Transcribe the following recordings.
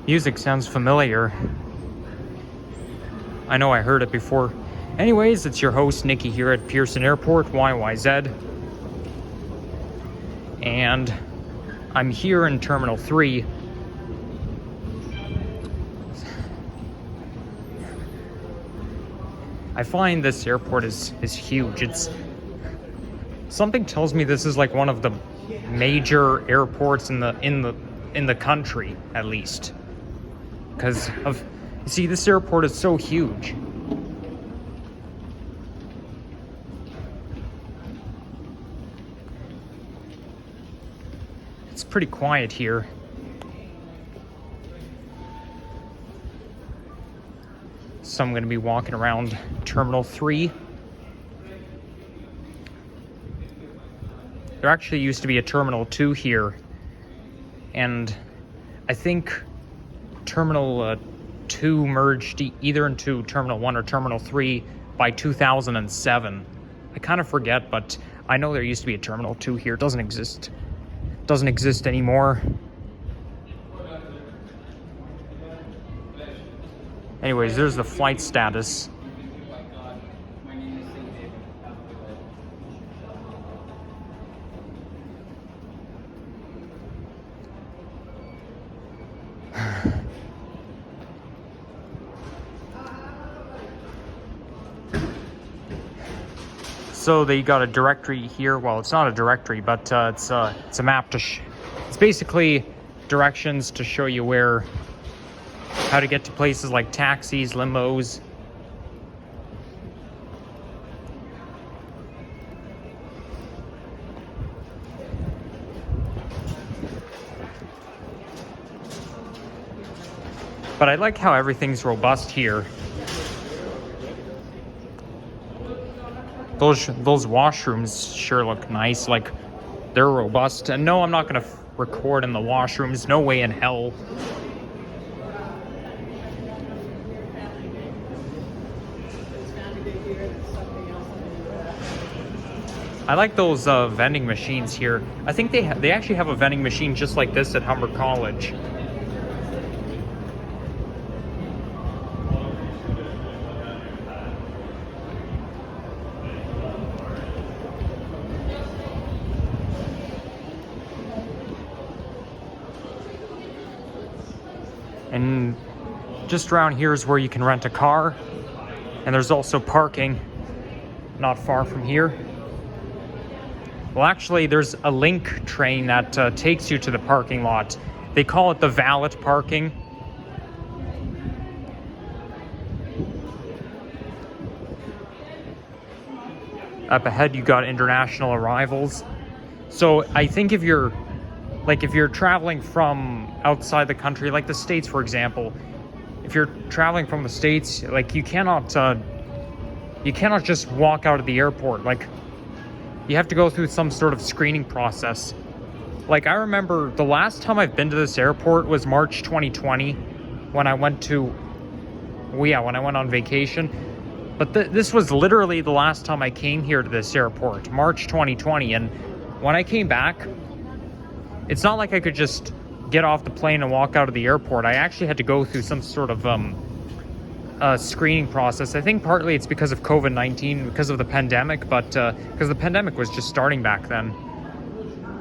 Music sounds familiar. I know I heard it before. Anyways, it's your host, Nikki, here at Pearson Airport, YYZ. And I'm here in Terminal 3. I find this airport is huge. Something tells me this is like one of the major airports in the country, at least. Because of, you see, this airport is so huge. It's pretty quiet here. So I'm going to be walking around Terminal 3. There actually used to be a Terminal 2 here. And I think Terminal 2 merged either into Terminal 1 or Terminal 3 by 2007. I kind of forget, but I know there used to be a Terminal 2 here. It doesn't exist anymore. Anyways, there's the flight status. So they got a directory here. Well, it's not a directory, but it's a map it's basically directions to show you how to get to places like taxis, limos. But I like how everything's robust here. Those washrooms sure look nice, like they're robust. And no, I'm not gonna record in the washrooms, no way in hell. I like those vending machines here. I think they actually have a vending machine just like this at Humber College. And just around here is where you can rent a car. And there's also parking not far from here. Well, actually, there's a link train that takes you to the parking lot. They call it the valet parking. Up ahead, you got international arrivals. So I think if you're traveling from outside the country, like the States, for example, if you're traveling from the States, like you cannot just walk out of the airport. Like, you have to go through some sort of screening process. Like, I remember the last time I've been to this airport was March 2020 when I went on vacation. But this was literally the last time I came here to this airport, March 2020. And when I came back, it's not like I could just get off the plane and walk out of the airport. I actually had to go through some sort of screening process. I think partly it's because of COVID-19, because of the pandemic, but because the pandemic was just starting back then.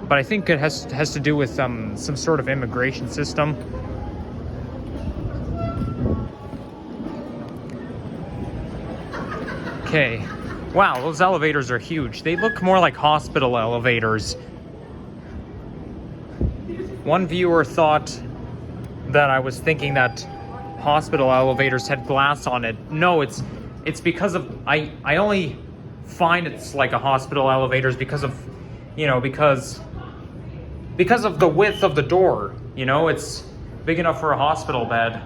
But I think it has to do with some sort of immigration system. Okay. Wow, those elevators are huge. They look more like hospital elevators. One viewer thought that I was thinking that hospital elevators had glass on it. No, it's because of I only find it's like a hospital elevators because of because of the width of the door. It's big enough for a hospital bed.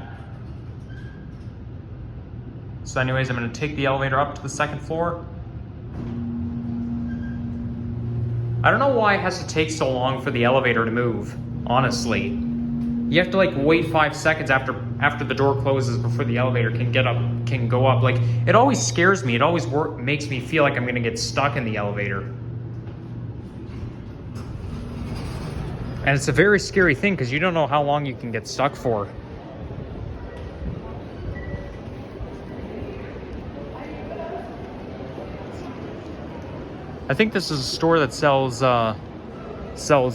So anyways, I'm going to take the elevator up to the second floor. I don't know why it has to take so long for the elevator to move, honestly. You have to wait 5 seconds after the door closes before the elevator can go up. Like, it always scares me. It always makes me feel like I'm going to get stuck in the elevator. And it's a very scary thing because you don't know how long you can get stuck for. I think this is a store that sells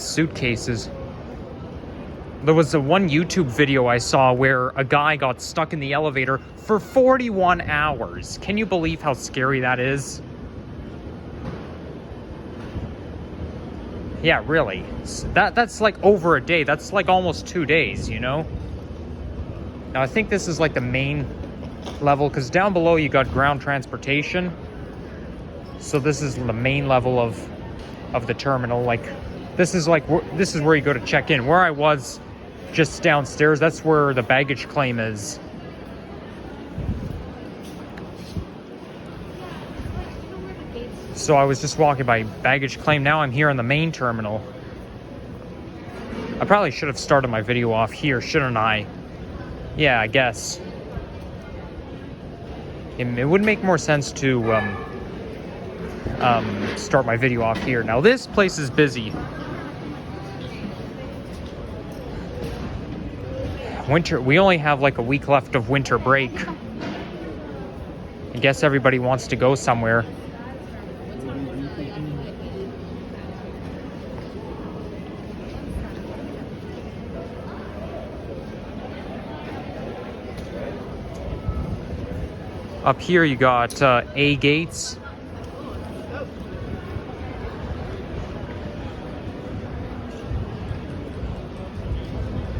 suitcases. There was one YouTube video I saw where a guy got stuck in the elevator for 41 hours. Can you believe how scary that is? Yeah, really. That's like over a day. That's like almost 2 days, you know? Now, I think this is like the main level, because down below you got ground transportation. So this is the main level of the terminal. Like, this is where you go to check in. Where I was just downstairs, that's where the baggage claim is. So I was just walking by baggage claim. Now I'm here in the main terminal. I probably should have started my video off here, shouldn't I? Yeah, I guess. It would make more sense to start my video off here. Now this place is busy. Winter, we only have like a week left of winter break. I guess everybody wants to go somewhere. Up here you got A gates.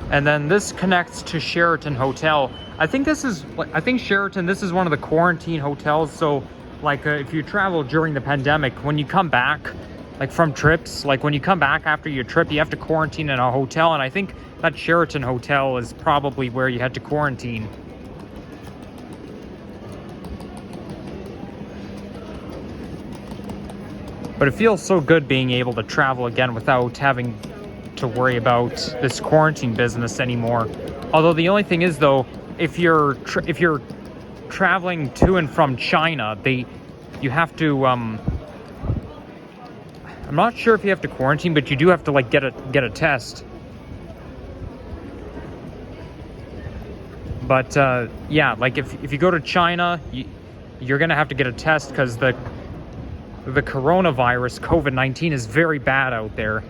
And then this connects to Sheraton Hotel. I think Sheraton, this is one of the quarantine hotels. So like if you travel during the pandemic, when you come back, like from trips, like when you come back after your trip, you have to quarantine in a hotel. And I think that Sheraton Hotel is probably where you had to quarantine. But it feels so good being able to travel again without having to worry about this quarantine business anymore. Although the only thing is, though, if you're traveling to and from China, you have to I'm not sure if you have to quarantine, but you do have to like get a test. But yeah, like if you go to China, you're gonna have to get a test because the coronavirus, COVID-19, is very bad out there.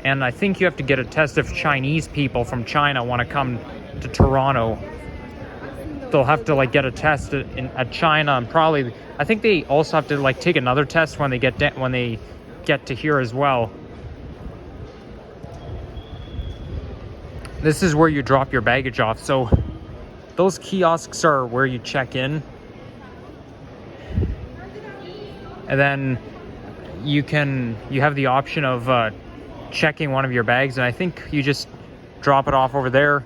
And I think you have to get a test if Chinese people from China want to come to Toronto. They'll have to like get a test at China, and probably I think they also have to like take another test when they get to here as well. This is where you drop your baggage off. So those kiosks are where you check in. And then you have the option of checking one of your bags, and I think you just drop it off over there.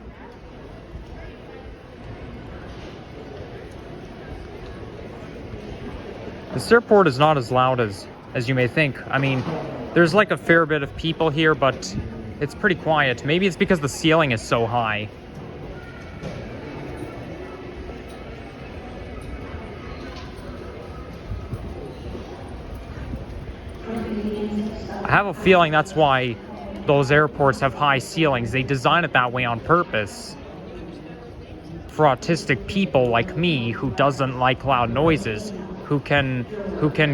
This airport is not as loud as you may think. I mean, there's like a fair bit of people here, but it's pretty quiet. Maybe it's because the ceiling is so high. I have a feeling that's why those airports have high ceilings. They design it that way on purpose for autistic people like me who doesn't like loud noises, who can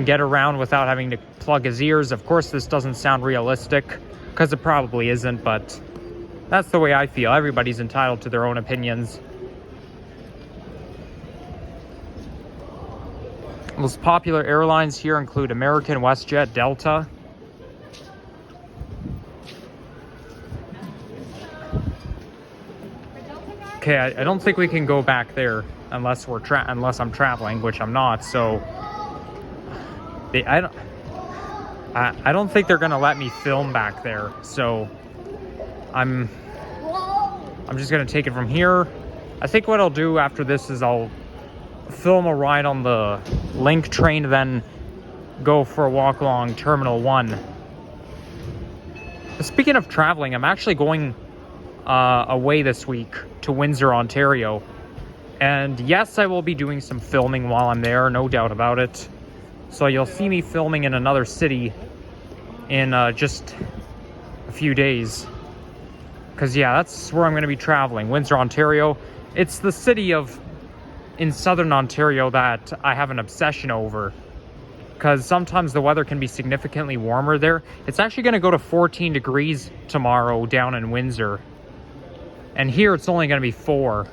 get around without having to plug his ears. Of course, this doesn't sound realistic because it probably isn't, but that's the way I feel. Everybody's entitled to their own opinions. Most popular airlines here include American, WestJet, Delta. Okay, I don't think we can go back there unless I'm traveling, which I'm not. So I don't think they're gonna let me film back there. So I'm just gonna take it from here. I think what I'll do after this is I'll film a ride on the Link train, then go for a walk along Terminal 1. Speaking of traveling, I'm actually going away this week to Windsor, Ontario. And yes, I will be doing some filming while I'm there, no doubt about it. So you'll see me filming in another city in just a few days. Because yeah, that's where I'm going to be traveling, Windsor, Ontario. It's the city in southern Ontario that I have an obsession over. because sometimes the weather can be significantly warmer there. It's actually going to go to 14 degrees tomorrow down in Windsor. And here it's only going to be 4.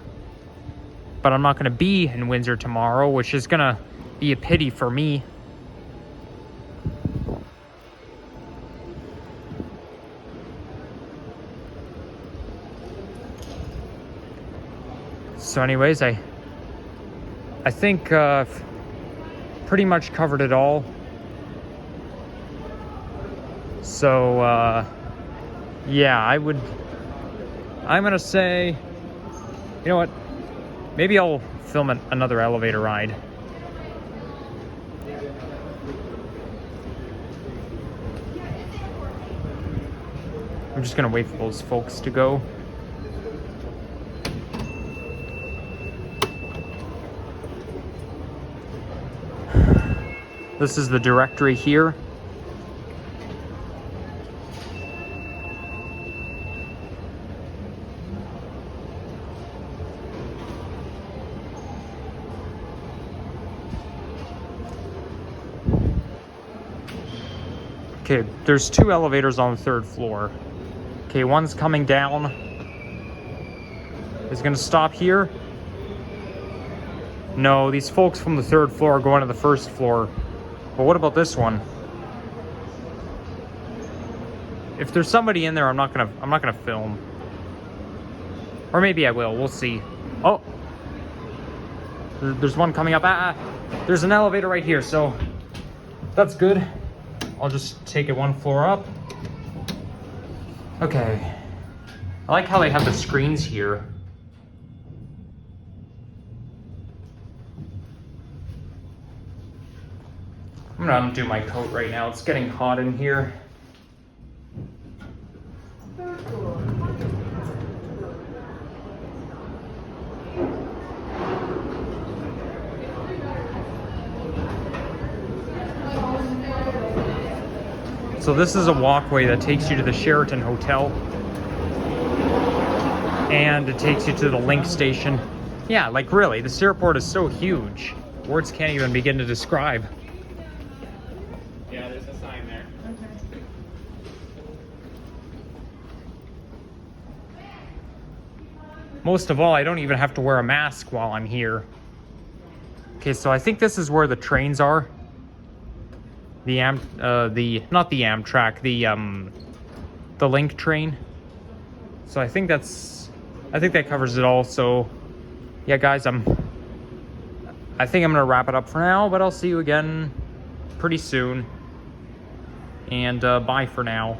But I'm not going to be in Windsor tomorrow, which is going to be a pity for me. So anyways, I think pretty much covered it all. So yeah, I'm gonna say, you know what, maybe I'll film another elevator ride. I'm just gonna wait for those folks to go. This is the directory here. Okay, there's 2 elevators on the 3rd floor. Okay, one's coming down. Is gonna stop here. No, these folks from the 3rd floor are going to the 1st floor. But what about this one? If there's somebody in there, I'm not gonna film. Or maybe I will. We'll see. Oh, there's one coming up. There's an elevator right here, so that's good. I'll just take it 1 floor up. Okay. I like how they have the screens here. I'm gonna undo my coat right now. It's getting hot in here. So this is a walkway that takes you to the Sheraton Hotel. And it takes you to the Link station. Yeah, like really, this airport is so huge. Words can't even begin to describe. Yeah, there's a sign there. Most of all, I don't even have to wear a mask while I'm here. Okay, so I think this is where the trains are. Not the Amtrak, the Link train. So I think that covers it all. So yeah, guys, I think I'm gonna wrap it up for now, but I'll see you again pretty soon. And bye for now.